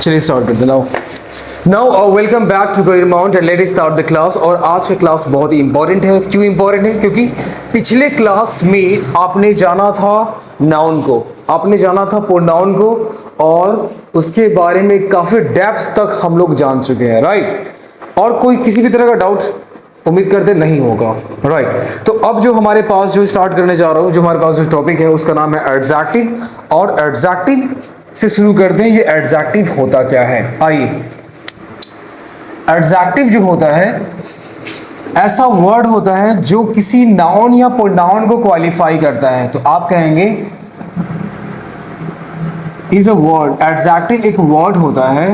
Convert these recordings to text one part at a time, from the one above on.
चलिए स्टार्ट करते now now welcome back to Career Mount and let us start the class. और आज का क्लास बहुत ही इंपॉर्टेंट है। क्यों इंपॉर्टेंट है? क्योंकि पिछले क्लास में आपने जाना था नाउन को, आपने जाना था प्रोनाउन को, और उसके बारे में काफी डेप्थ तक हम लोग जान चुके हैं, राइट। और कोई किसी भी तरह का डाउट उम्मीद करते नहीं होगा, राइट। तो अब जो हमारे पास जो स्टार्ट करने जा रहा हूँ, जो हमारे पास जो टॉपिक है उसका नाम है एडजेक्टिव। और एडजेक्टिव से शुरू करते हैं। ये एडजेक्टिव होता क्या है, आइए। एडजेक्टिव जो होता है ऐसा वर्ड होता है जो किसी नाउन या प्रोनाउन को क्वालिफाई करता है। तो आप कहेंगे इज अ वर्ड, एडजेक्टिव एक वर्ड होता है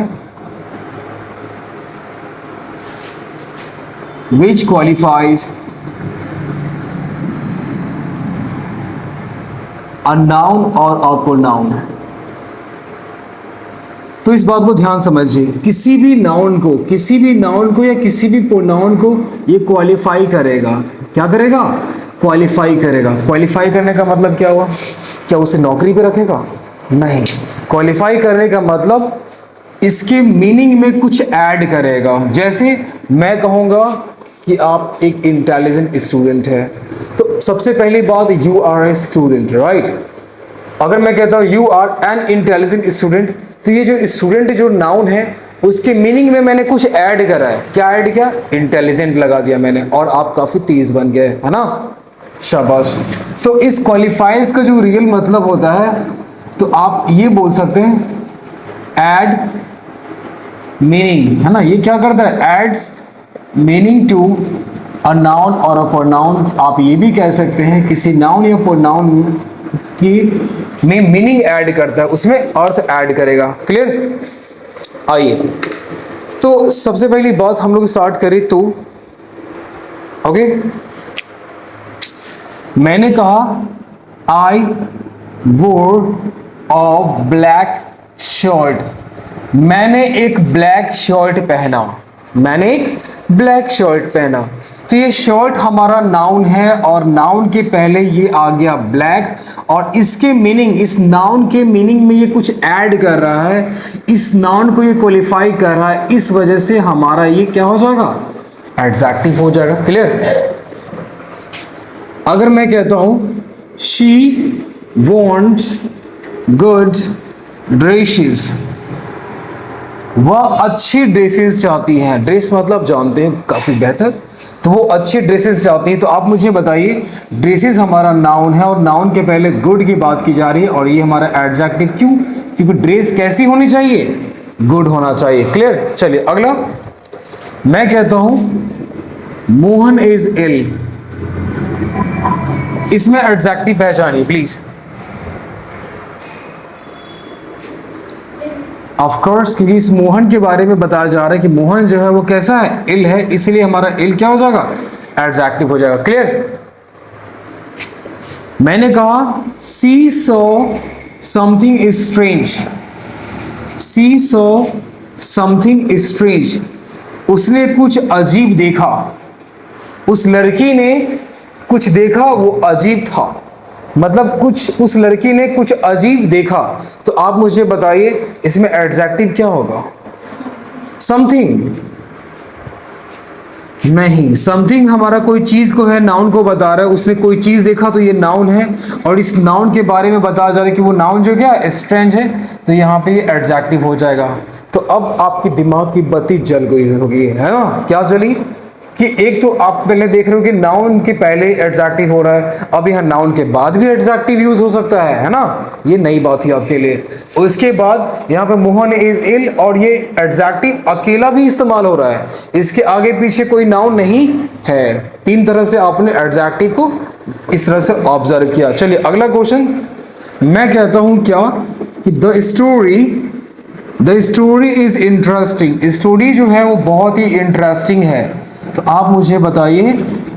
which qualifies a noun or a pronoun। तो इस बात को ध्यान समझिए, किसी भी नाउन को या किसी भी प्रोनाउन को ये क्वालिफाई करेगा। क्या करेगा? क्वालिफाई करेगा। क्वालिफाई करने का मतलब क्या हुआ? क्या उसे नौकरी पे रखेगा? नहीं। क्वालिफाई करने का मतलब इसके मीनिंग में कुछ ऐड करेगा। जैसे मैं कहूँगा कि आप एक इंटेलिजेंट स्टूडेंट है, तो सबसे पहली बात you are a student, right. अगर मैं कहता हूँ you are an intelligent student, तो ये जो स्टूडेंट जो नाउन है उसके मीनिंग में मैंने कुछ ऐड करा है। क्या ऐड किया? इंटेलिजेंट लगा दिया मैंने, और आप काफी तेज बन गए, है ना, शाबाश। तो इस क्वालिफाइज का जो रियल मतलब होता है, तो आप ये बोल सकते हैं ऐड मीनिंग, है ना। ये क्या करता है? Adds meaning to a noun और अ प्रोनाउन। आप ये भी कह सकते हैं किसी नाउन या प्रोनाउन की में मीनिंग ऐड करता है, उसमें अर्थ ऐड करेगा। क्लियर? आइए, तो सबसे पहली बात हम लोग स्टार्ट करें तो ओके, मैंने कहा आई वोर अ ब्लैक शर्ट। मैंने एक ब्लैक शर्ट पहना। मैंने एक ब्लैक शर्ट पहना। तो ये शर्ट हमारा नाउन है, और नाउन के पहले ये आ गया ब्लैक, और इसके मीनिंग, इस नाउन के मीनिंग में ये कुछ ऐड कर रहा है, इस नाउन को ये क्वालिफाई कर रहा है। इस वजह से हमारा ये क्या हो जाएगा? एडजेक्टिव हो जाएगा। क्लियर? अगर मैं कहता हूं शी वॉन्ट्स गुड ड्रेसेस, वह अच्छी ड्रेसेस चाहती हैं। ड्रेस मतलब जानते हैं, काफी बेहतर। तो वो अच्छी ड्रेसेस चाहती हैं। तो आप मुझे बताइए, ड्रेसेस हमारा नाउन है, और नाउन के पहले गुड की बात की जा रही है, और ये हमारा एडजेक्टिव। क्यों? क्योंकि ड्रेस कैसी होनी चाहिए? गुड होना चाहिए। क्लियर? चलिए अगला, मैं कहता हूं मोहन इज इल। इसमें एडजेक्टिव पहचानिए प्लीज। ऑफ कोर्स, क्योंकि इस मोहन के बारे में बताया जा रहा है कि मोहन जो है वो कैसा है? इल है, इसलिए हमारा इल क्या हो जाएगा? एडजेक्टिव हो जाएगा। क्लियर? मैंने कहा she saw something is strange. She saw something is strange. उसने कुछ अजीब देखा। उस लड़की ने कुछ देखा, वो अजीब था। मतलब कुछ, उस लड़की ने कुछ अजीब देखा। तो आप मुझे बताइए इसमें एडजेक्टिव क्या होगा? समथिंग नहीं, समथिंग हमारा कोई चीज को है, नाउन को बता रहा है। उसने कोई चीज देखा, तो ये नाउन है, और इस नाउन के बारे में बताया जा रहा है कि वो नाउन जो क्या स्ट्रेंज है, तो यहाँ पे ये एडजेक्टिव हो जाएगा। तो अब आपके दिमाग की बत्ती जल गई होगी, है ना। क्या जली? कि एक तो आप पहले देख रहे हो कि नाउन के पहले एडजेक्टिव हो रहा है, अब यहाँ नाउन के बाद भी एडजेक्टिव यूज हो सकता है ना। ये नई बात थी आपके लिए। उसके बाद यहाँ पे मोहन इज इल, और ये एडजेक्टिव अकेला भी इस्तेमाल हो रहा है, इसके आगे पीछे कोई नाउन नहीं है। तीन तरह से आपने एडजेक्टिव को इस तरह से ऑब्जर्व किया। चलिए अगला क्वेश्चन, मैं कहता हूं क्या कि the story is interesting. Story जो है वो बहुत ही इंटरेस्टिंग है। तो आप मुझे बताइए,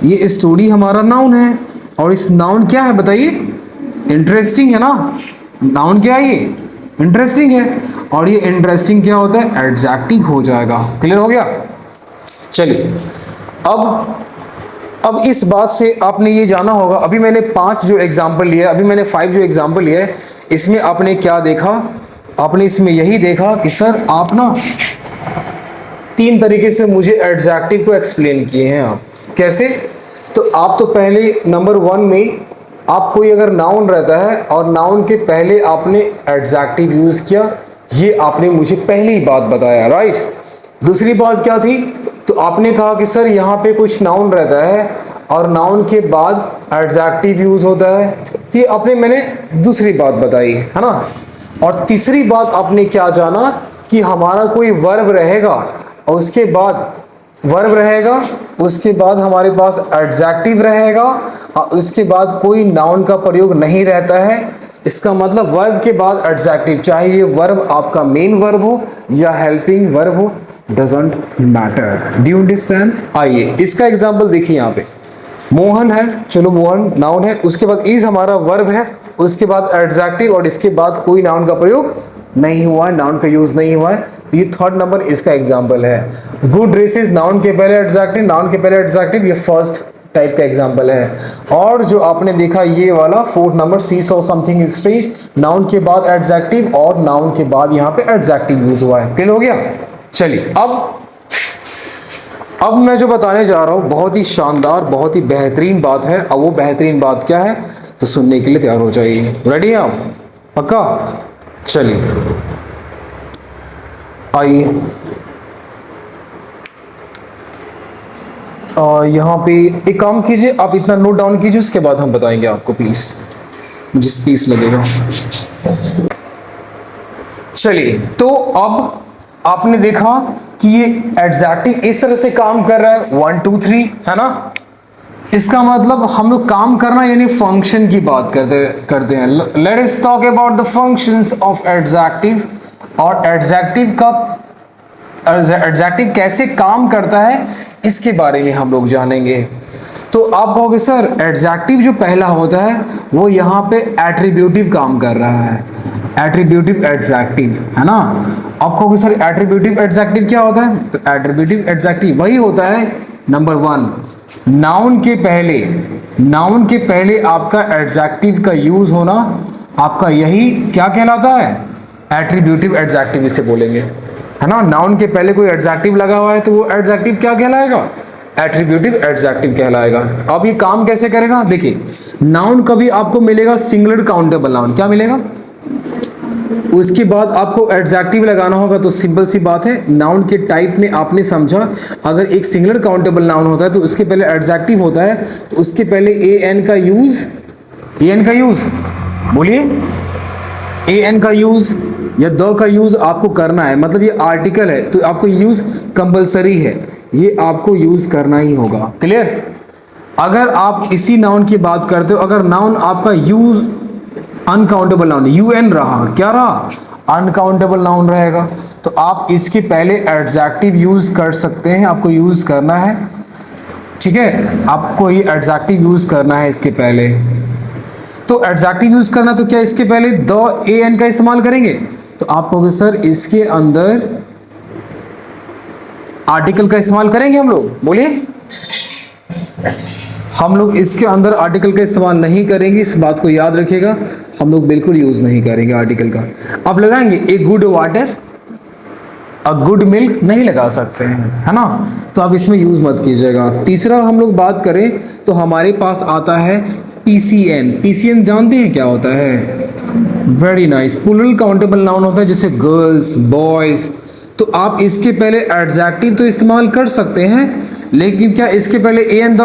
ये स्टोरी हमारा नाउन है, और इस नाउन क्या है बताइए? इंटरेस्टिंग है ना। नाउन क्या है? ये इंटरेस्टिंग है, और ये इंटरेस्टिंग क्या होता है? एडजेक्टिव हो जाएगा। क्लियर हो गया? चलिए अब इस बात से आपने ये जाना होगा, अभी मैंने 5 जो एग्जाम्पल लिया, अभी मैंने 5 जो एग्जाम्पल लिया है, इसमें आपने क्या देखा आपने इसमें यही देखा कि सर आप ना 3 तरीके से मुझे एडजेक्टिव को एक्सप्लेन किए हैं। आप कैसे? तो आप तो पहले नंबर 1 में आप कोई अगर नाउन रहता है और नाउन के पहले आपने एडजेक्टिव यूज किया, ये आपने मुझे पहली बात बताया, राइट। दूसरी बात क्या थी? तो आपने कहा कि सर यहाँ पे कुछ नाउन रहता है और नाउन के बाद एडजेक्टिव यूज होता है, तो ये आपने मैंने दूसरी बात बताई, है ना। और तीसरी बात आपने क्या जाना कि हमारा कोई वर्ब रहेगा और उसके बाद वर्ब रहेगा, उसके बाद हमारे पास एडजेक्टिव रहेगा और उसके बाद कोई नाउन का प्रयोग नहीं रहता है। इसका मतलब वर्ब के बाद एडजेक्टिव, चाहे ये वर्ब आपका मेन वर्ब हो या हेल्पिंग वर्ब हो, doesn't matter. Do you understand? आइए इसका एग्जांपल देखिए। यहाँ पे मोहन है, चलो मोहन नाउन है, उसके बाद इज हमारा वर्ब है, उसके बाद एडजेक्टिव और इसके बाद कोई नाउन का प्रयोग नहीं हुआ है, नाउन का यूज नहीं हुआ है, तो ये 3rd नंबर इसका एग्जांपल है। गुड ड्रेसेस नाउन के पहले एडजेक्टिव, नाउन के पहले एडजेक्टिव, ये फर्स्ट टाइप का एग्जांपल है। और जो आपने देखा ये वाला 4th number she saw something is strange, noun के बाद एडजेक्टिव और नाउन के बाद यहाँ पे एडजेक्टिव यूज हुआ है। क्लियर हो गया? चलिए अब मैं जो बताने जा रहा हूं बहुत ही शानदार, बहुत ही बेहतरीन बात है। अब वो बेहतरीन बात क्या है तो सुनने के लिए तैयार हो जाइए। रेडी हैं आप? पक्का? चलिए आइए, यहाँ पे एक काम कीजिए, आप इतना नोट डाउन कीजिए, उसके बाद हम बताएंगे आपको, प्लीज मुझे स्पेस लगेगा। चलिए, तो अब आपने देखा कि ये एडजेक्टिव इस तरह से काम कर रहा है 1 2 3, है ना। इसका मतलब हम लोग काम करना यानी फंक्शन की बात करते हैं। Let us talk about the functions of adjective, और एडजेक्टिव कैसे काम करता है इसके बारे में हम लोग जानेंगे। तो आप कहोगे सर एडजेक्टिव जो पहला होता है वो यहाँ पे एट्रीब्यूटिव काम कर रहा है, एट्रीब्यूटिव एडजेक्टिव, है ना। आप कहोगे सर एट्रीब्यूटिव एडजेक्टिव क्या होता है? तो एट्रीब्यूटिव एडजेक्टिव वही होता है नंबर 1, नाउन के पहले आपका एडजेक्टिव का यूज होना, आपका यही क्या कहलाता है? एट्रीब्यूटिव एडजेक्टिव इसे बोलेंगे, है ना। नाउन के पहले कोई एडजेक्टिव लगा हुआ है तो वो एडजेक्टिव क्या कहलाएगा? एट्रीब्यूटिव एडजेक्टिव कहलाएगा। अब ये काम कैसे करेगा? देखिए, नाउन कभी आपको मिलेगा सिंगुलर काउंटेबल नाउन, क्या मिलेगा? उसके बाद आपको एडजेक्टिव लगाना होगा, तो सिंपल सी बात है, नाउन के टाइप में आपने समझा, अगर एक सिंगुलर काउंटेबल नाउन होता है तो उसके पहले एडजेक्टिव होता है, तो उसके पहले एन का यूज बोलिए, एन का यूज या द का यूज आपको करना है। मतलब ये आर्टिकल है तो आपको यूज कंपलसरी है, ये आपको यूज करना ही होगा। क्लियर? अगर आप इसी नाउन की बात करते हो, अगर नाउन आपका यूज अनकाउंटेबल नाउन यूएन रहा, क्या रहा? अनकाउंटेबल नाउन रहेगा, तो आप इसके पहले एडजेक्टिव यूज कर सकते हैं, आपको यूज करना है, ठीक है। आपको ये एडजेक्टिव यूज करना है इसके पहले। तो एडजेक्टिव यूज करना तो क्या इसके पहले द एन का इस्तेमाल करेंगे? तो आप कहोगे सर इसके अंदर आर्टिकल का इस्तेमाल करेंगे हम लोग, बोलिए। हम लोग इसके अंदर आर्टिकल का इस्तेमाल नहीं करेंगे, इस बात को याद रखिएगा, हम लोग बिल्कुल यूज नहीं करेंगे आर्टिकल का। अब लगाएंगे a good water, a good milk नहीं लगा सकते हैं, है ना, तो आप इसमें यूज मत कीजिएगा। तीसरा हम लोग बात करें तो हमारे पास आता है पीसीएन। पीसीएन जानते हैं क्या होता है? Very nice, plural countable noun होता है, जैसे गर्ल्स, बॉयज। तो आप इसके पहले एडजेक्टिव तो इस्तेमाल कर सकते हैं, लेकिन क्या इसके पहले एन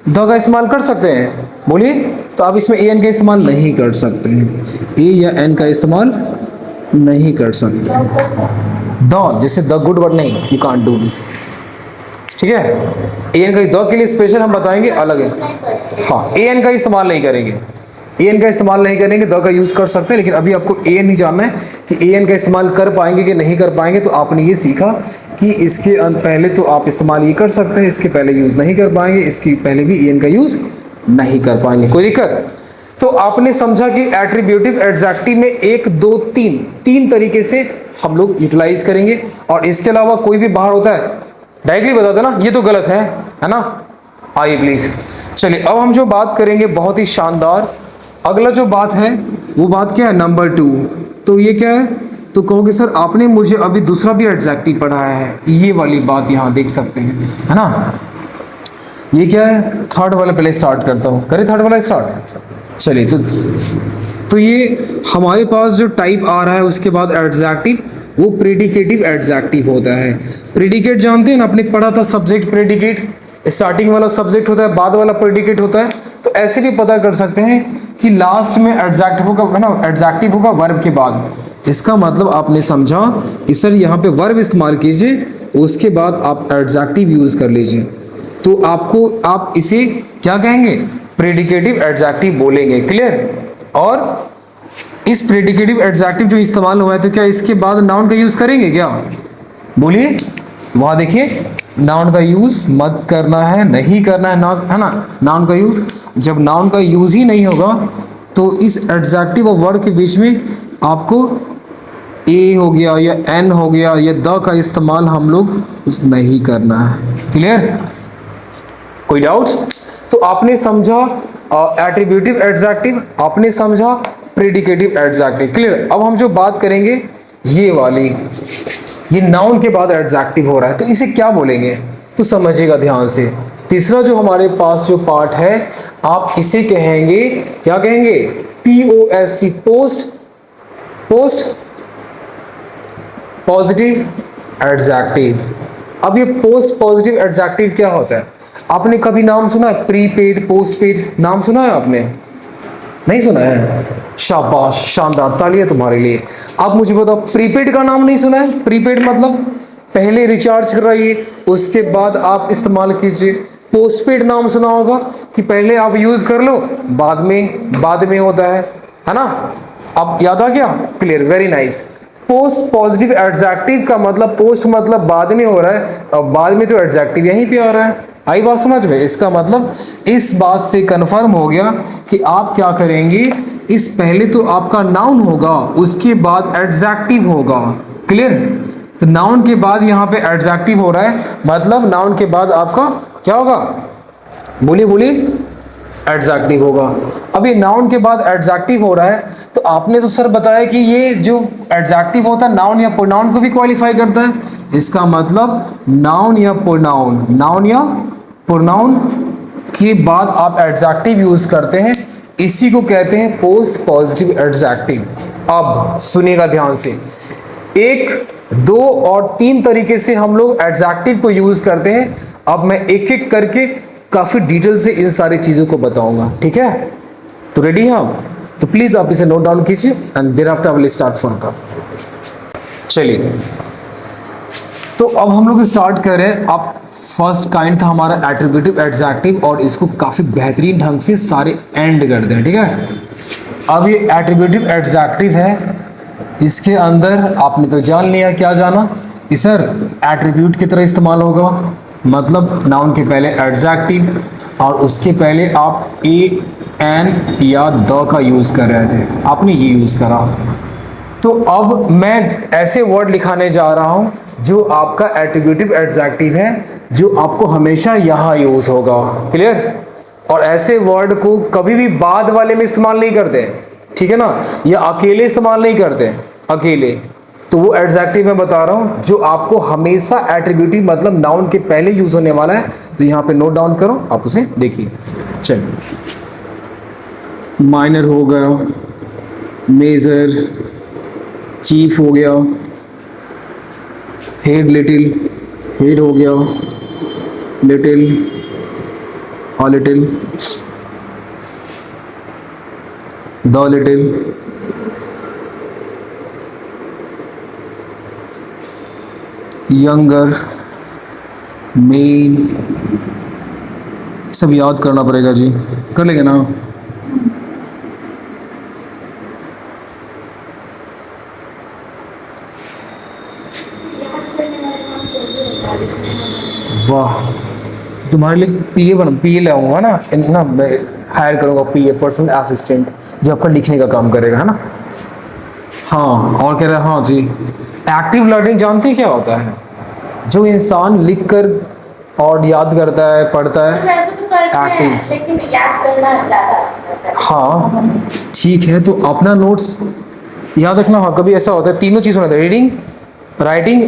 द का इस्तेमाल कर सकते हैं? बोलिए। तो आप इसमें एन का इस्तेमाल नहीं कर सकते हैं, ए या एन का इस्तेमाल नहीं कर सकते हैं। द जैसे द गुड वर्ड नहीं, यू कांट डू दिस, ठीक है। एन का द के लिए स्पेशल हम बताएंगे, अलग है। हाँ, एन का इस्तेमाल नहीं करेंगे, एन का इस्तेमाल नहीं करेंगे, द का यूज कर सकते हैं, लेकिन अभी आपको एन नहीं जानना है कि एन का इस्तेमाल कर पाएंगे कि नहीं कर पाएंगे। तो आपने ये सीखा कि इसके पहले तो आप इस्तेमाल ये कर सकते हैं, इसके पहले यूज नहीं कर पाएंगे, इसके पहले भी एन का यूज नहीं कर पाएंगे। कोई दिक्कत? तो आपने समझा कि एट्रीब्यूटिव एडजेक्टिव में 1 2 3 तरीके से हम लोग यूटिलाइज करेंगे, और इसके अलावा कोई भी बाहर होता है डायरेक्टली बता देना ये तो गलत है ना। आइए प्लीज, चलिए अब हम जो बात करेंगे बहुत ही शानदार, अगला जो बात है वो बात क्या है? नंबर 2, तो ये क्या है, तो कहोगे सर आपने मुझे अभी दूसरा भी एडजेक्टिव पढ़ाया है, ये वाली बात यहाँ देख सकते हैं, है ना। ये क्या है, थर्ड वाला पहले स्टार्ट करता हूँ, करें थर्ड वाला स्टार्ट। चलिए तो ये हमारे पास जो टाइप आ रहा है उसके बाद एडजेक्टिव, वो प्रेडिकेटिव एडजेक्टिव होता है। प्रेडिकेट जानते हैं ना, आपने पढ़ा था सब्जेक्ट प्रेडिकेट, स्टार्टिंग वाला सब्जेक्ट होता है, बाद वाला प्रेडिकेट होता है। तो ऐसे भी पता कर सकते हैं कि लास्ट में एडजेक्टिव होगा, है ना, एडजेक्टिव होगा वर्ब के बाद। इसका मतलब आपने समझा कि सर यहाँ पे वर्ब इस्तेमाल कीजिए, उसके बाद आप एडजेक्टिव यूज कर लीजिए, तो आपको आप इसे क्या कहेंगे, प्रेडिकेटिव एडजेक्टिव बोलेंगे। क्लियर। और इस प्रेडिकेटिव एडजेक्टिव जो इस्तेमाल हुआ है, तो क्या इसके बाद नाउन का यूज करेंगे क्या, बोलिए। वहां देखिए नाउन का यूज मत करना है, नहीं करना है ना, है ना, नाउन का यूज। जब नाउन का यूज ही नहीं होगा तो इस एडजेक्टिव और वर्ब के बीच में आपको ए हो गया या एन हो गया या द का इस्तेमाल हम लोग नहीं करना है। क्लियर। कोई डाउट। तो आपने समझा एट्रीब्यूटिव एडजेक्टिव, आपने समझा प्रेडिकेटिव एडजेक्टिव। क्लियर। अब हम जो बात करेंगे ये वाली, ये नाउन के बाद एडजेक्टिव हो रहा है, तो इसे क्या बोलेंगे, तो समझिएगा ध्यान से। तीसरा जो हमारे पास जो पार्ट है, आप इसे कहेंगे, क्या कहेंगे, POST, पोस्ट पॉजिटिव एडजेक्टिव। अब ये पोस्ट पॉजिटिव एडजेक्टिव क्या होता है, आपने कभी नाम सुना है, प्रीपेड पोस्टपेड, नाम सुना है आपने, नहीं सुना है, शाबाश, शानदार, तालियां तुम्हारे लिए। आप मुझे बताओ, प्रीपेड का नाम नहीं सुना है। प्रीपेड मतलब पहले रिचार्ज कराइए, उसके बाद आप इस्तेमाल कीजिए। पोस्टपेड नाम सुना होगा कि पहले आप यूज कर लो, बाद में होता है ना। अब याद आ गया। Clear, very nice. Post positive adjective का मतलब पोस्ट मतलब बाद में हो रहा है, और बाद में तो एडजेक्टिव यहीं पे आ रहा है। आई बात समझ में। इसका मतलब इस बात से कंफर्म हो गया कि आप क्या करेंगे, इस पहले तो आपका नाउन होगा, उसके बाद एडजेक्टिव होगा। क्लियर। तो नाउन के बाद यहाँ पे एडजेक्टिव हो रहा है, मतलब नाउन के बाद आपका क्या होगा, बोलिए, एडजेक्टिव होगा। अब ये नाउन के बाद एडजेक्टिव हो रहा है, तो आपने तो सर बताया कि ये जो एडजेक्टिव होता है नाउन या प्रोनाउन को भी क्वालिफाई करता है। इसका मतलब नाउन या प्रोनाउन के बाद आप एडजेक्टिव यूज करते हैं, इसी को कहते हैं पोस्ट पॉजिटिव एडजेक्टिव। अब सुनिएगा ध्यान से, 1, 2 और 3 तरीके से हम लोग एडजेक्टिव को यूज करते हैं। अब मैं एक एक करके काफी डिटेल से इन सारी चीजों को बताऊंगा, ठीक है। तो रेडी हैं आप, तो प्लीज आप इसे नोट डाउन कीजिए and thereafter I will start further. चलिए, तो अब हम लोग स्टार्ट कर रहे हैं। अब फर्स्ट काइंड था हमारा एट्रीब्यूटिव एडजेक्टिव, और इसको काफी बेहतरीन ढंग से सारे एंड कर दें, ठीक है। अब ये एट्रीब्यूटिव एडजेक्टिव है, इसके अंदर आपने तो जान लिया, क्या जाना कि सर एट्रीब्यूट की तरह इस्तेमाल होगा, मतलब नाउन के पहले एडजेक्टिव और उसके पहले आप ए एन या द का यूज कर रहे थे, आपने ये यूज करा। तो अब मैं ऐसे वर्ड लिखाने जा रहा हूं जो आपका एट्रीब्यूटिव एडजेक्टिव है, जो आपको हमेशा यहां यूज होगा। क्लियर। और ऐसे वर्ड को कभी भी बाद वाले में इस्तेमाल नहीं करते, ठीक है ना, या अकेले इस्तेमाल नहीं करते, अकेले। तो वो एडजेक्टिव मैं बता रहा हूं जो आपको हमेशा एट्रीब्यूटिव मतलब नाउन के पहले यूज होने वाला है। तो यहां पे नोट डाउन करो, आप उसे देखिए। चलिए, माइनर हो गया, मेजर, चीफ हो गया, हेड लिटिल, हेड हो गया, little, a little, the little, younger, main, सब याद करना पड़ेगा जी, कर लेंगे ना। वाह, तुम्हारे लिए पीए लाऊंगा ना, मैं हायर करूंगा पीए, पर्सनल असिस्टेंट, जो आपका लिखने का काम करेगा, है ना। हाँ, और कह रहा है, हाँ जी, एक्टिव लर्निंग जानते हैं क्या होता है, जो इंसान लिखकर और याद करता है, पढ़ता है, एक्टिव, लेकिन याद करना ज़्यादा। हाँ ठीक है, तो अपना नोट्स याद रखना, हाँ कभी ऐसा होता है तीनों चीज़ होना चाहिए, रीडिंग, राइटिंग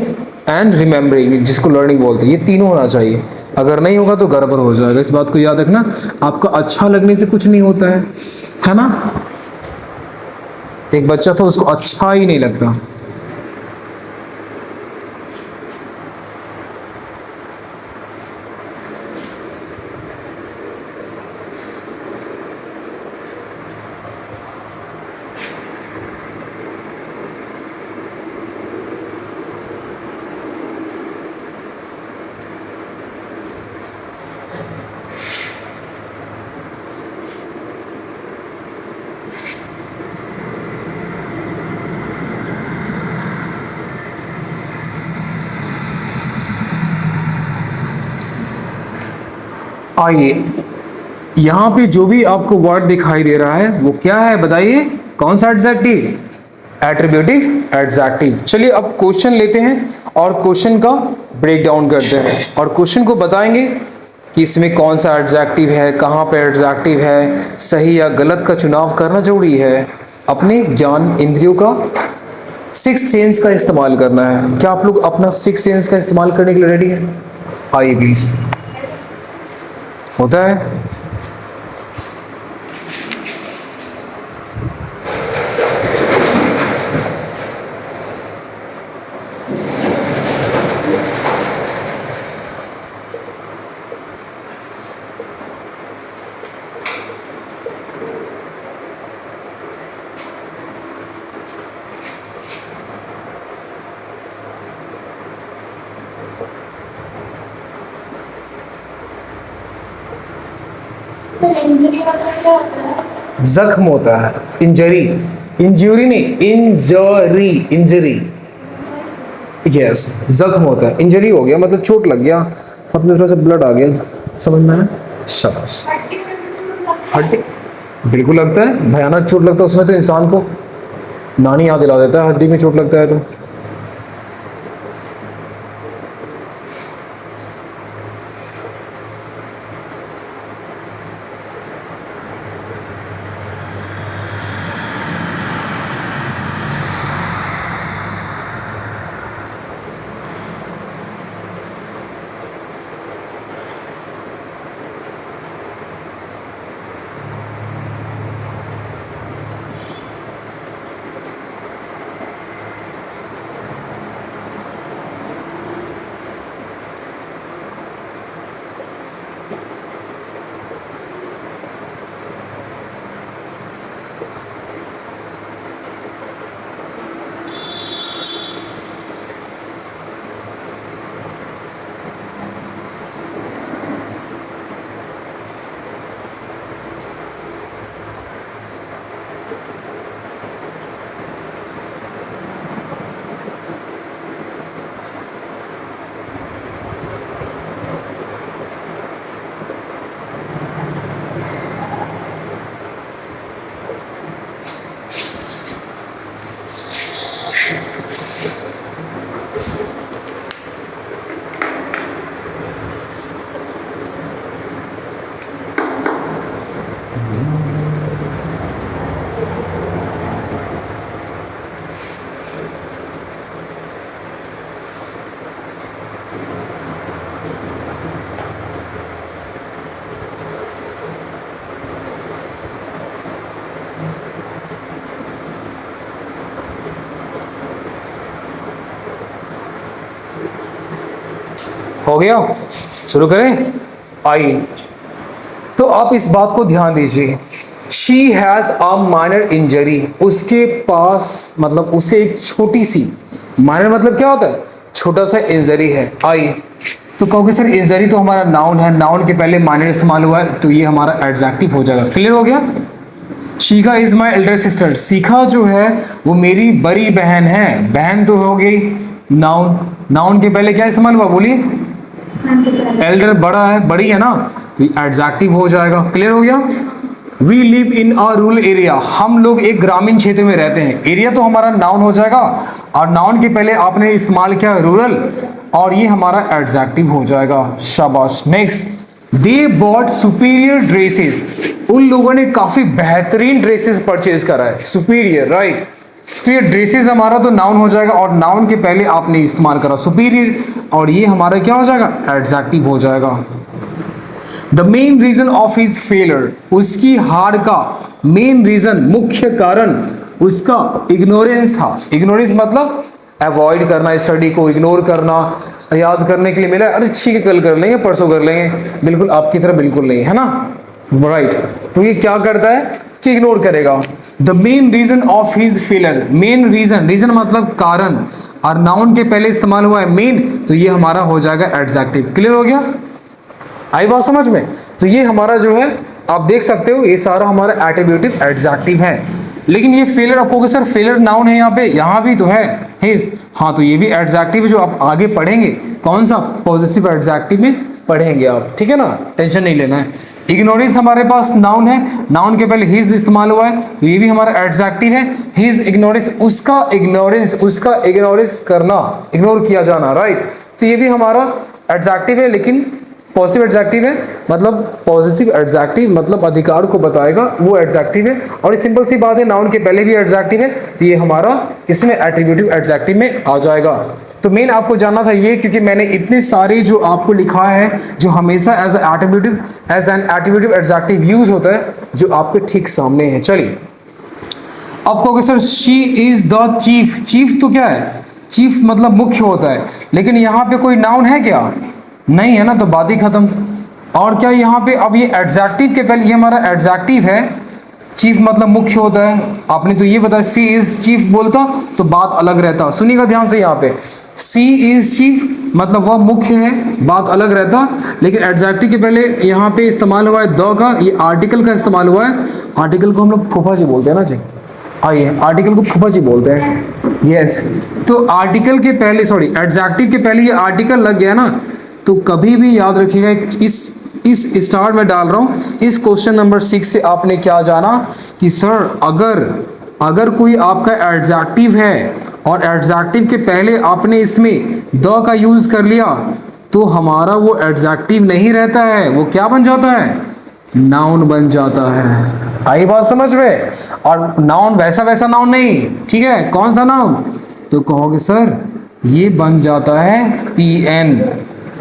एंड रिमेम्बरिंग, जिसको लर्निंग बोलते हैं, ये तीनों होना चाहिए। अगर नहीं होगा तो गड़बड़ हो जाएगा, इस बात को याद रखना। आपका अच्छा लगने से कुछ नहीं होता है ना। एक बच्चा था उसको अच्छा ही नहीं लगता, आइए यहाँ पे जो भी आपको वर्ड दिखाई दे रहा है वो क्या है बताइए, कौन सा एडजेक्टिव, एट्रीब्यूटिव एडजेक्टिव। चलिए अब क्वेश्चन लेते हैं और क्वेश्चन का ब्रेक डाउन करते हैं और क्वेश्चन को बताएंगे कि इसमें कौन सा एडजेक्टिव है, कहाँ पे एडजेक्टिव है, सही या गलत का चुनाव करना जरूरी है। अपने ज्ञान इंद्रियों का सिक्स सेंस का इस्तेमाल करना है। क्या आप लोग अपना सिक्स सेंस का इस्तेमाल करने के लिए रेडी हैं? आइए प्लीज। होता है जख्म होता है, इंजरी, इंजरी नहीं इंजरी, इंजरी, यस जख्म होता है। इंजरी हो गया मतलब चोट लग गया, अपने थोड़ा सा ब्लड आ गया, समझ में आया? शाबाश। हड्डी बिल्कुल लगता है, भयानक चोट लगता है उसमें तो इंसान को नानी याद दिला देता है, हड्डी में चोट लगता है तो। हो गया, शुरू करें? आइए तो आप इस बात को ध्यान दीजिए, she has a minor injury, उसके पास मतलब उसे एक छोटी सी, माइनर मतलब क्या होता है, छोटा सा इंजरी है। आइए तो कहोगे सर इंजरी तो हमारा नाउन है, नाउन के पहले माइनर इस्तेमाल हुआ है तो ये हमारा एडजेक्टिव हो जाएगा। क्लियर हो गया? शिखा इज माई एल्डर सिस्टर, शिखा जो है वो मेरी बड़ी बहन है, बहन तो हो गई नाउन, नाउन के पहले क्या इस्तेमाल हुआ बोलिए, एल्डर बड़ा है, बड़ी है ना, तो एडजेक्टिव हो जाएगा। क्लियर हो गया? We live in a rural area, हम लोग एक ग्रामीण क्षेत्र में रहते हैं, एरिया तो हमारा नाउन हो जाएगा और नाउन के पहले आपने इस्तेमाल किया रूरल और ये हमारा एडजेक्टिव हो जाएगा। शाबाश। Next, they bought superior dresses, उन लोगों ने काफी बेहतरीन ड्रेसेस परचेज करा है, सुपीरियर राइट। तो ये ड्रेसेस हमारा तो नाउन हो जाएगा, और नाउन के पहले आपने इस्तेमाल करा सुपीरियर, और ये हमारा क्या हो जाएगा, एडजेक्टिव हो जाएगा। The main reason of his failure, उसकी हार का मेन रीजन, मुख्य कारण उसका इग्नोरेंस था। इग्नोरेंस मतलब अवॉइड करना, स्टडी को इग्नोर करना। याद करने के लिए मिला, अरे ठीक है कल कर लेंगे, परसों कर लेंगे, बिल्कुल आपकी तरह बिल्कुल नहीं है ना, राइट। तो ये क्या करता है कि इग्नोर करेगा। The main reason of his failure, main reason, reason मतलब कारण, और नाउन के पहले इस्तेमाल हुआ है मेन, तो ये हमारा हो जाएगा एडजेक्टिव। क्लियर हो गया, आई बात समझ में। तो ये हमारा जो है आप देख सकते हो, ये सारा हमारा एट्रीब्यूटिव एडजेक्टिव है। लेकिन ये फेलियर आप कहोगे सर फेलियर नाउन है यहाँ पे, यहाँ भी तो है हिज, हाँ तो ये भी एडजेक्टिव है जो आप आगे पढ़ेंगे, कौन सा, पॉजिटिव एडजेक्टिव में पढ़ेंगे आप, ठीक है ना, टेंशन नहीं लेना है। इग्नोरेंस हमारे पास नाउन है, नाउन के पहले हिज इस्तेमाल हुआ है, तो ये भी हमारा एडजेक्टिव है। हिज इग्नोरेंस, उसका इग्नोरेंस करना, इग्नोर किया जाना, राइट। तो ये भी हमारा एडजेक्टिव है, लेकिन पॉजिटिव एडजेक्टिव है, मतलब पॉजिटिव एडजेक्टिव मतलब अधिकार को बताएगा, वो एडजेक्टिव है। और ये सिंपल सी बात है, नाउन के पहले भी एडजेक्टिव है, तो ये हमारा इसमें एट्रीब्यूटिव एडजेक्टिव में आ जाएगा। तो मेन आपको जानना था ये, क्योंकि मैंने इतने सारे जो आपको लिखा है जो हमेशा as an attributive adjective use होता है, जो आपके ठीक सामने है। चलिए अब कहोगे sir she is the chief, chief तो क्या है, चीफ मतलब मुख्य होता है, लेकिन यहाँ पे कोई नाउन है क्या, नहीं है ना, तो बात ही खत्म। और क्या यहाँ पे अब ये एडजेक्टिव के पहले, ये हमारा एडजेक्टिव है, चीफ मतलब मुख्य होता है, आपने तो ये बताया सी इज चीफ बोलता तो बात अलग रहता। सुनिएगा ध्यान से, यहाँ पे सी इज चीफ मतलब वह मुख्य है, बात अलग रहता। लेकिन एडजेक्टिव के पहले यहाँ पे इस्तेमाल हुआ है द का, ये आर्टिकल का इस्तेमाल हुआ है। आर्टिकल को हम लोग फूफा जी बोलते हैं ना जी, आइए आर्टिकल को फूफा जी बोलते हैं, यस। तो आर्टिकल के पहले, सॉरी एडजेक्टिव के पहले ये आर्टिकल लग गया ना, तो कभी भी याद रखिएगा, इस स्टार में डाल रहा हूं, इस क्वेश्चन नंबर 6 से आपने क्या जाना कि सर अगर कोई आपका एडजेक्टिव है और एडजेक्टिव के पहले आपने इसमें द का यूज कर लिया, तो हमारा वो एडजेक्टिव नहीं रहता है, वो क्या बन जाता है, नाउन बन जाता है। आई बात समझ में। और नाउन वैसा नाउन नहीं, ठीक है, कौन सा नाउन, तो कहोगे सर ये बन जाता है PN,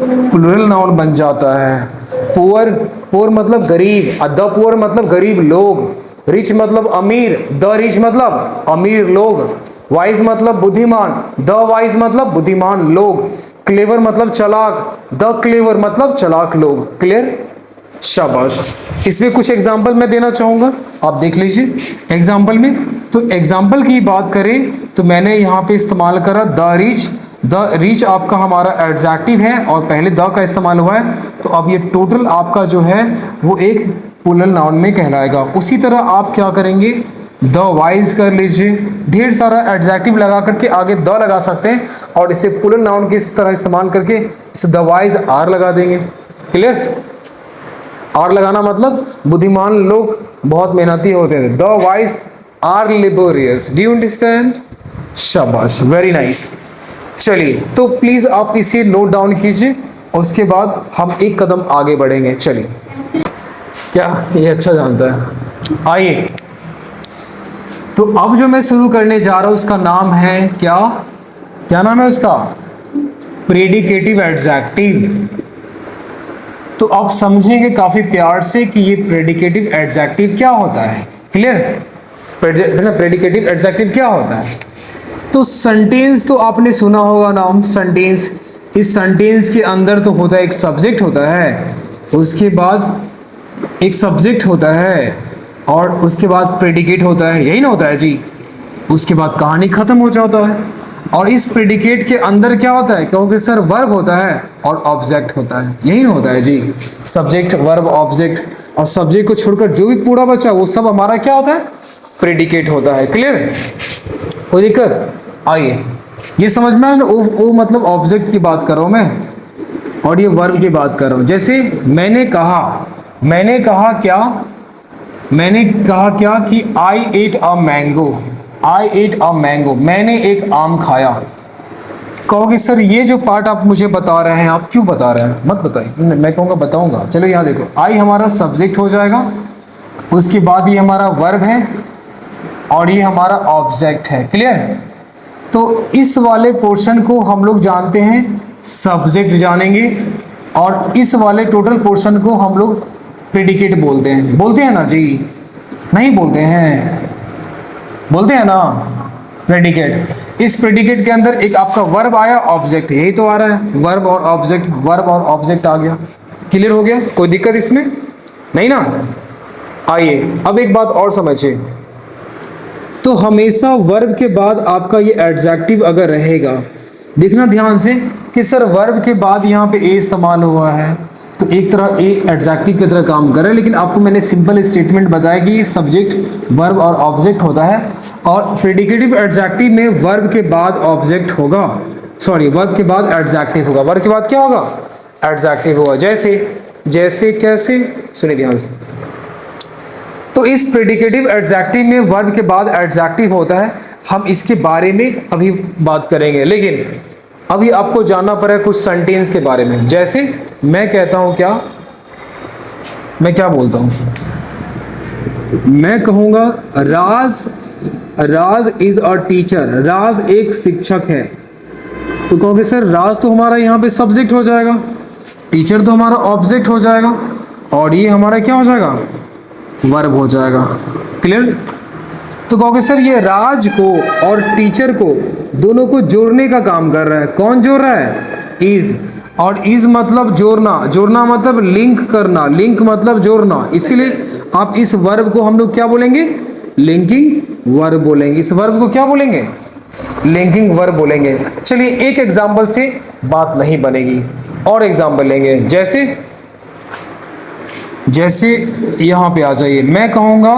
प्लूरल नाउन बन जाता है। पुअर मतलब गरीब, द पुअर मतलब गरीब लोग, रिच मतलब अमीर, द रिच मतलब अमीर लोग, वाइज मतलब बुद्धिमान, द वाइज मतलब बुद्धिमान लोग, क्लेवर मतलब चालाक, द क्लेवर मतलब चालाक लोग। क्लियर, शाबाश। इसमें कुछ एग्जाम्पल मैं देना चाहूंगा, आप देख लीजिए एग्जाम्पल में। तो एग्जाम्पल की बात करें तो मैंने यहाँ पे इस्तेमाल करा द रिच, द रिच आपका हमारा एडजेक्टिव है और पहले द का इस्तेमाल हुआ है, तो अब ये टोटल आपका जो है वो एक प्लूरल नाउन में कहलाएगा। उसी तरह आप क्या करेंगे, द वाइज कर लीजिए, ढेर सारा एडजेक्टिव लगा करके आगे द लगा सकते हैं, और इसे प्लूरल नाउन की इस तरह इस्तेमाल करके इसे द वाइज आर लगा देंगे। क्लियर, आर लगाना मतलब बुद्धिमान लोग बहुत मेहनती होते हैं, the wise are laborious, do you understand, शाबाश, वेरी नाइस। चलिए तो प्लीज आप इसे नोट डाउन कीजिए, और उसके बाद हम एक कदम आगे बढ़ेंगे। चलिए, क्या ये अच्छा जानता है, आइए। तो अब जो मैं शुरू करने जा रहा हूं उसका नाम है क्या नाम है उसका, प्रेडिकेटिव एडजेक्टिव। तो आप समझेंगे काफी प्यार से कि ये प्रेडिकेटिव एडजेक्टिव क्या होता है। क्लियर, प्रेडिकेटिव एडजेक्टिव क्या होता है। तो सेंटेंस तो आपने सुना होगा नाम सेंटेंस, इस सेंटेंस के अंदर तो होता है एक सब्जेक्ट होता है, उसके बाद एक सब्जेक्ट होता है, और उसके बाद प्रेडिकेट होता है, यही ना होता है जी, उसके बाद कहानी खत्म हो जाता है। और इस प्रेडिकेट के अंदर क्या होता है, क्योंकि सर वर्ब होता है और ऑब्जेक्ट होता है, यही ना होता है जी, सब्जेक्ट वर्ब ऑब्जेक्ट, और सब्जेक्ट को छोड़कर जो भी पूरा बचा वो सब हमारा क्या होता है, प्रेडिकेट होता है। क्लियर, कोई दिक्कत, आइए ये समझ में आया। वो मतलब ऑब्जेक्ट की बात कर रहा हूं मैं, और ये वर्ब की बात कर रहा हूं। जैसे मैंने कहा क्या कि आई एट अ मैंगो, मैंने एक आम खाया। कहोगे सर ये जो पार्ट आप मुझे बता रहे हैं, आप क्यों बता रहे हैं, मत बताइए, मैं कहूँगा बताऊंगा। चलो यहाँ देखो, आई हमारा सब्जेक्ट हो जाएगा, उसके बाद ये हमारा वर्ब है, और ये हमारा ऑब्जेक्ट है। क्लियर? तो इस वाले पोर्शन को हम लोग जानते हैं सब्जेक्ट जानेंगे, और इस वाले टोटल पोर्शन को हम लोग प्रेडिकेट बोलते हैं। बोलते हैं ना जी? नहीं बोलते हैं? बोलते हैं ना प्रेडिकेट। इस प्रेडिकेट के अंदर एक आपका वर्ब आया, ऑब्जेक्ट, यही तो आ रहा है, वर्ब और ऑब्जेक्ट, वर्ब और ऑब्जेक्ट आ गया। क्लियर हो गया? कोई दिक्कत इसमें नहीं ना? आइए अब एक बात और समझिए, तो हमेशा वर्ब के बाद आपका ये एडजेक्टिव अगर रहेगा, देखना ध्यान से कि सर वर्ब के बाद यहाँ पे ए इस्तेमाल हुआ है, तो एक तरह ए एडजेक्टिव की तरह काम कर रहा है, लेकिन आपको मैंने सिंपल स्टेटमेंट बताया कि सब्जेक्ट वर्ब और ऑब्जेक्ट होता है, और प्रेडिकेटिव एडजेक्टिव में वर्ब के बाद ऑब्जेक्ट होगा, सॉरी वर्ब के बाद एडजेक्टिव होगा। वर्ब के बाद क्या होगा? एडजेक्टिव होगा। जैसे जैसे कैसे, सुनिए ध्यान से। तो इस प्रेडिकेटिव एडजेक्टिव में वर्ब के बाद एडजेक्टिव होता है, हम इसके बारे में अभी बात करेंगे, लेकिन अभी आपको जानना पड़ेगा कुछ सेंटेंस के बारे में। जैसे मैं कहता हूं क्या, मैं क्या बोलता हूं, मैं कहूंगा राज इज अ टीचर, राज एक शिक्षक है, तो कहोगे सर राज तो हमारा यहाँ पे सब्जेक्ट हो जाएगा, टीचर तो हमारा ऑब्जेक्ट हो जाएगा, और ये हमारा क्या हो जाएगा? वर्ब हो जाएगा। क्लियर? तो कहोगे सर ये राज को और टीचर को दोनों को जोड़ने का काम कर रहा है, कौन जोड़ रहा है? इज, और इज मतलब जोड़ना, जोड़ना मतलब लिंक करना, लिंक मतलब जोड़ना, इसीलिए आप इस वर्ब को हम लोग क्या बोलेंगे? लिंकिंग वर्ब बोलेंगे। इस वर्ब को क्या बोलेंगे? लिंकिंग वर्ब बोलेंगे। चलिए एक एग्जाम्पल से बात नहीं बनेगी, और एग्जाम्पल लेंगे। जैसे यहां पे आ जाइए, मैं कहूंगा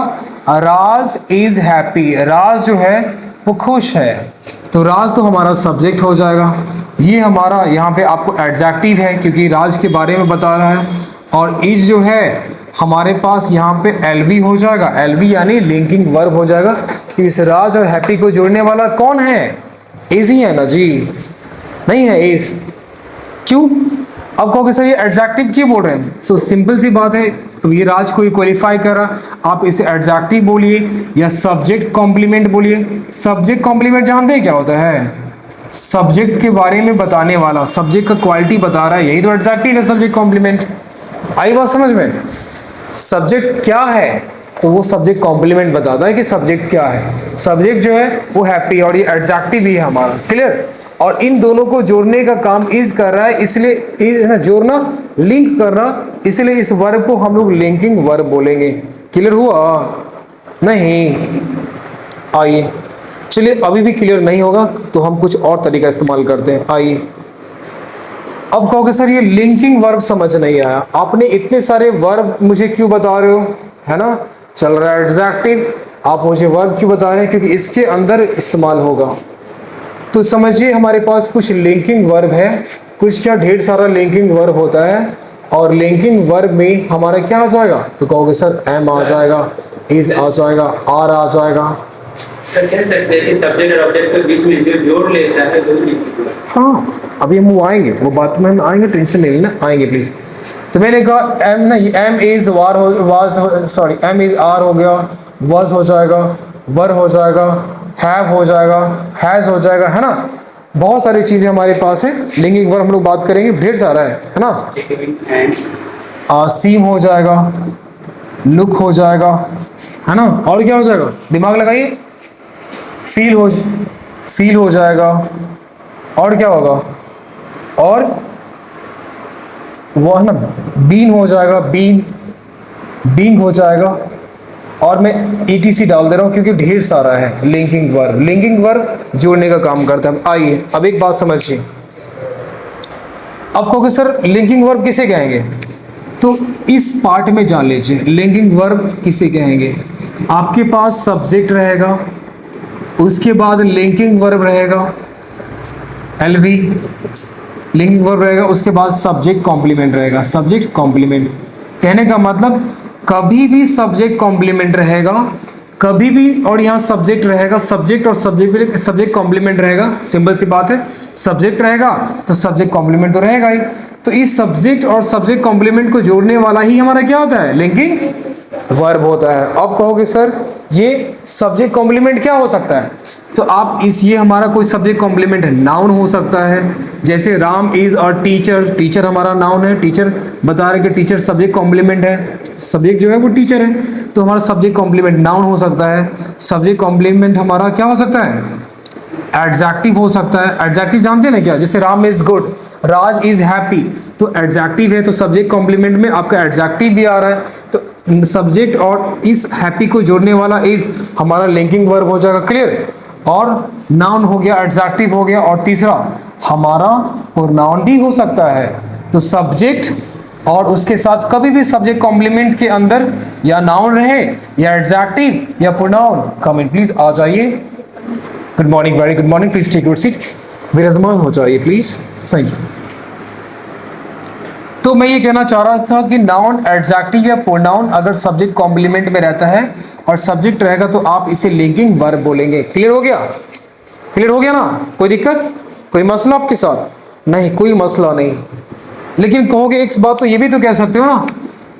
राज इज हैप्पी, राज जो है वो खुश है, तो राज तो हमारा सब्जेक्ट हो जाएगा, ये हमारा यहाँ पे आपको एडजेक्टिव है क्योंकि राज के बारे में बता रहा है, और इज जो है हमारे पास यहाँ पे एलवी हो जाएगा, एलवी यानी लिंकिंग वर्ब हो जाएगा। तो इस राज और हैप्पी को जोड़ने वाला कौन है? इज ही है ना जी? नहीं है इज? क्यों? अब कहोगे सर ये एडजेक्टिव क्यों बोल रहे हैं, तो सिंपल सी बात है, ये राज को क्वालिफाई कर रहा, आप इसे एडजेक्टिव बोलिए या सब्जेक्ट कॉम्प्लीमेंट बोलिए। सब्जेक्ट कॉम्प्लीमेंट जानते हैं क्या होता है? सब्जेक्ट के बारे में बताने वाला, सब्जेक्ट का क्वालिटी बता रहा है, यही तो एडजेक्टिव है, सब्जेक्ट कॉम्प्लीमेंट। आई बात समझ में? सब्जेक्ट क्या है, तो वो सब्जेक्ट कॉम्प्लीमेंट बताता है कि सब्जेक्ट क्या है। सब्जेक्ट जो है वो हैप्पी, और ये एडजेक्टिव ही है हमारा। क्लियर? और इन दोनों को जोड़ने का काम इज कर रहा है, इसलिए ना जोड़ना, लिंक करना, इसलिए इस वर्ब को हम लोग लिंकिंग वर्ब बोलेंगे। क्लियर हुआ? नहीं? आइए, चलिए अभी भी क्लियर नहीं होगा तो हम कुछ और तरीका इस्तेमाल करते हैं। आइए, अब कहोगे सर ये लिंकिंग वर्ब समझ नहीं आया, आपने इतने सारे वर्ब मुझे क्यों बता रहे हो, है ना? चल रहा है एडजेक्टिव, आप मुझे वर्ब क्यों बता रहे हैं? क्योंकि इसके अंदर इस्तेमाल होगा। तो समझिए हमारे पास कुछ लिंकिंग वर्ब है, कुछ क्या ढेर सारा लिंकिंग वर्ब होता है, और लिंकिंग वर्ब में हमारा क्या आ जाएगा? तो कहोगे सर एम आ जाएगा, इज आ जाएगा, आर आ जाएगा। कह सकते हैं कि सब्जेक्ट और ऑब्जेक्ट के बीच में जो जोड़ लेता है वो लिंकिंग। हाँ, अभी हम वो आएंगे, वो बात में हम आएंगे, टेंशन नहीं लेना, आएंगे प्लीज। तो मैंने कहा एम नहीं, एम इज वार हो, was, sorry am is are हो गया, वाज हो जाएगा, वर हो जाएगा, हैव हो जाएगा, हैज हो जाएगा, है ना? बहुत सारी चीजें हमारे पास है, लिंकिंग वर्ब हम लोग बात करेंगे, ढेर सारा है ना? सीम हो जाएगा, लुक हो जाएगा, है ना? और क्या हो जाएगा? दिमाग लगाइए। फील हो जाएगा, और क्या होगा? और वो है ना, बीन हो जाएगा, बींग हो जाएगा, और मैं ETC डाल दे रहा हूं क्योंकि ढेर सारा है लिंकिंग वर्ब। लिंकिंग वर्ब जोड़ने का काम करता है। आइए अब एक बात समझिए, अब कहोगे सर लिंकिंग वर्ब किसे कहेंगे, तो इस पार्ट में जान लीजिए लिंकिंग वर्ब किसे कहेंगे। आपके पास सब्जेक्ट रहेगा, उसके बाद लिंकिंग वर्ब रहेगा, LV लिंकिंग वर्ब रहेगा, उसके बाद सब्जेक्ट कॉम्प्लीमेंट रहेगा। सब्जेक्ट कॉम्प्लीमेंट कहने का मतलब कभी भी सब्जेक्ट कॉम्प्लीमेंट रहेगा, कभी भी, और यहाँ सब्जेक्ट रहेगा, सब्जेक्ट और सब्जेक्ट कॉम्प्लीमेंट रहेगा। सिंपल सी बात है, सब्जेक्ट रहेगा तो सब्जेक्ट कॉम्प्लीमेंट तो रहेगा ही। तो इस सब्जेक्ट और सब्जेक्ट कॉम्प्लीमेंट को जोड़ने वाला ही हमारा क्या होता है? लिंकिंग वर्ब होता है। अब कहोगे सर ये सब्जेक्ट कॉम्प्लीमेंट क्या हो सकता है, तो आप इस ये हमारा कोई सब्जेक्ट कॉम्प्लीमेंट है, नाउन हो सकता है। जैसे Ram is a teacher, teacher हमारा नाउन है, टीचर बता रहे कि टीचर सब्जेक्ट कॉम्प्लीमेंट है, सब्जेक्ट जो है वो टीचर है, तो हमारा सब्जेक्ट कॉम्प्लीमेंट नाउन हो सकता है। सब्जेक्ट कॉम्प्लीमेंट हमारा क्या हो सकता है, एडजेक्टिव हो सकता है। एडजेक्टिव जानते हैं ना क्या, जैसे Ram is good, Raj is happy, तो एडजेक्टिव है, तो सब्जेक्ट कॉम्प्लीमेंट में आपका एडजेक्टिव भी आ रहा है, तो सब्जेक्ट और इस हैप्पी को जोड़ने वाला इज हमारा लिंकिंग वर्ब हो जाएगा। क्लियर, और नाउन हो गया, एडजेक्टिव हो गया, और तीसरा हमारा प्रोनाउन भी हो सकता है। तो सब्जेक्ट और उसके साथ कभी भी सब्जेक्ट कॉम्प्लीमेंट के अंदर या नाउन रहे या एडजेक्टिव या प्रोनाउन, कमेंट प्लीज आ जाइए। Good morning, very good morning, please take your seat, विराजमान हो जाइए प्लीज। Thank you. तो मैं ये कहना चाह रहा था कि नाउन, एडजेक्टिव या प्रोनाउन अगर सब्जेक्ट कॉम्प्लीमेंट में रहता है और सब्जेक्ट रहेगा तो आप इसे लिंकिंग वर्ब बोलेंगे। क्लियर हो गया, क्लियर हो गया ना, कोई दिक्कत, कोई मसला आपके साथ नहीं, कोई मसला नहीं। लेकिन कहोगे एक बात तो ये भी तो कह सकते हो ना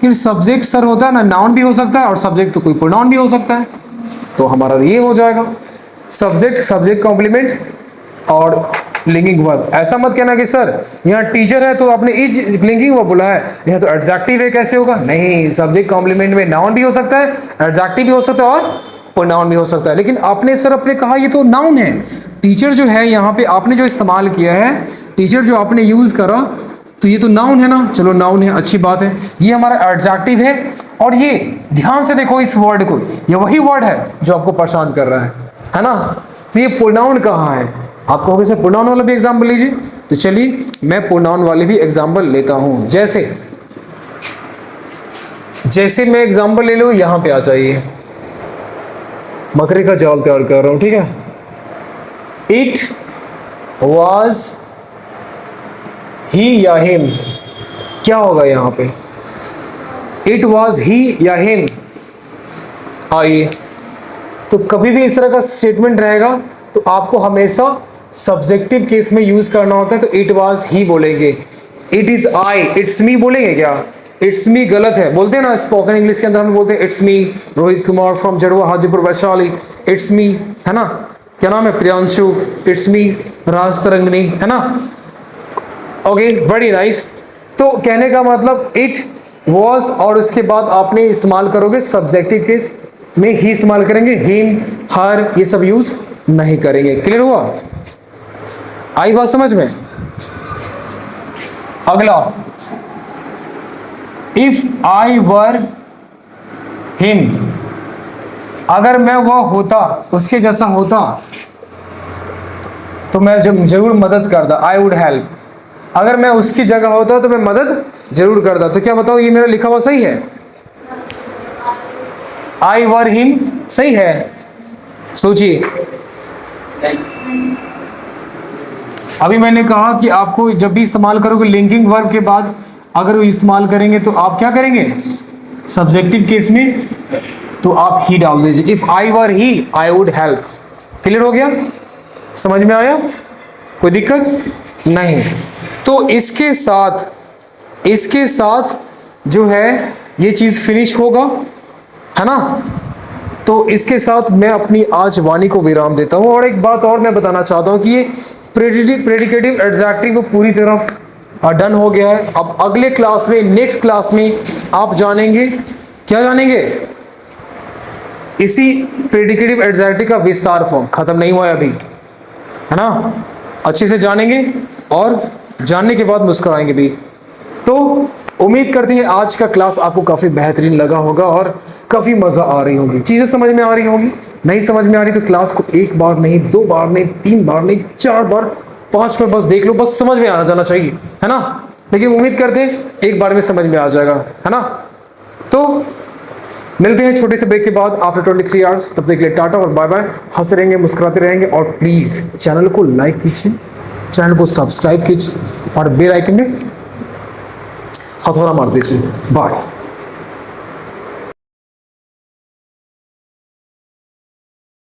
कि सब्जेक्ट सर होता है ना, नाउन भी हो सकता है और सब्जेक्ट तो कोई प्रोनाउन भी हो सकता है, तो हमारा ये हो जाएगा सब्जेक्ट, सब्जेक्ट कॉम्प्लीमेंट और लिंकिंग वर्ब। ऐसा मत कहना कि सर यहाँ टीचर है तो आपने इज लिंकिंग वर्ब बोला है, यहाँ तो एडजेक्टिव है, कैसे होगा, नहीं, सब्जेक्ट कॉम्प्लीमेंट में नाउन भी हो सकता है, एडजेक्टिव भी हो सकता है और प्रोनाउन भी हो सकता है। लेकिन आपने सर अपने कहा ये तो नाउन है, टीचर जो है यहाँ पे आपने जो इस्तेमाल किया है, टीचर जो आपने यूज करा, तो ये तो नाउन है ना, चलो नाउन है, अच्छी बात है। ये हमारा एडजेक्टिव है, और ये ध्यान से देखो इस वर्ड को, ये वही वर्ड है जो आपको परेशान कर रहा है ना। तो ये प्रोनाउन कहाँ है, आप कहोगे सर प्रोनाउन वाला भी एग्जाम्पल लीजिए, तो चलिए मैं प्रोनाउन वाले भी एग्जाम्पल लेता हूं। जैसे मैं एग्जाम्पल ले लूं, यहां पे आ जाइए, मकरे का जाल तैयार कर रहा हूं, ठीक है। इट वॉज ही या हिम, क्या होगा यहां पे, इट वॉज ही या हिम। आइए, तो कभी भी इस तरह का स्टेटमेंट रहेगा तो आपको हमेशा सब्जेक्टिव केस में यूज करना होता है, तो इट वाज ही बोलेंगे। It is I, it's me बोलेंगे क्या, इट्स मी गलत है, बोलते हैं ना स्पोकन इंग्लिश के अंदर हम बोलते हैं it's me Rohit Kumar from Jarwa Hajipur Vaishali, it's me, है ना, क्या नाम है, प्रियांशु, इट्स मी राज तरंगनी, है ना। Okay, very nice. तो कहने का मतलब इट वॉज, और उसके बाद आपने इस्तेमाल करोगे सब्जेक्टिव केस में ही इस्तेमाल करेंगे, हिम, हर, ये सब यूज नहीं करेंगे। क्लियर हुआ, आई बात समझ में। अगला, इफ आई वर हिम, अगर मैं वह होता, उसके जैसा होता, तो मैं जरूर मदद करता, आई वुड हेल्प। अगर मैं उसकी जगह होता तो मैं मदद जरूर करता। तो क्या बताओ, ये मेरा लिखा हुआ सही है, आई वर हिम सही है, सोचिए। अभी मैंने कहा कि आपको जब भी इस्तेमाल करोगे लिंकिंग वर्ब के बाद अगर वो इस्तेमाल करेंगे तो आप क्या करेंगे, सब्जेक्टिव केस में तो आप ही डाल दीजिए, if I were he I would help. Clear हो गया, समझ में आया, कोई दिक्कत नहीं। तो इसके साथ जो है ये चीज फिनिश होगा, है ना। तो इसके साथ मैं अपनी आज वाणी को विराम देता हूं। और एक बात और मैं बताना चाहता हूं कि ये प्रेडिकेटिव एडजेक्टिव वो पूरी तरह डन हो गया है। अब अगले क्लास में, नेक्स्ट क्लास में आप जानेंगे, क्या जानेंगे, इसी प्रेडिकेटिव एडजेक्टिव का विस्तार फॉर्म, खत्म नहीं हुआ है अभी, है ना, अच्छे से जानेंगे और जानने के बाद मुस्कुराएंगे भी। तो उम्मीद करते हैं आज का क्लास आपको काफ़ी बेहतरीन लगा होगा और काफ़ी मज़ा आ रही होगी, चीज़ें समझ में आ रही होंगी। नहीं समझ में आ रही तो क्लास को एक बार नहीं, 2 बार नहीं, 3 बार नहीं, 4 बार, 5 बार बस देख लो, बस समझ में आ जाना चाहिए, है ना। लेकिन उम्मीद करते हैं एक बार में समझ में आ जाएगा, है ना। तो मिलते हैं छोटे से ब्रेक के बाद आफ्टर 23 आवर्स। तब तक के लिए टाटा और बाय बाय। हंसते रहेंगे, मुस्कुराते रहेंगे और प्लीज़ चैनल को लाइक कीजिए, चैनल को सब्सक्राइब कीजिए और बेल आइकन में हथौड़ा मार दीजिए। बाय।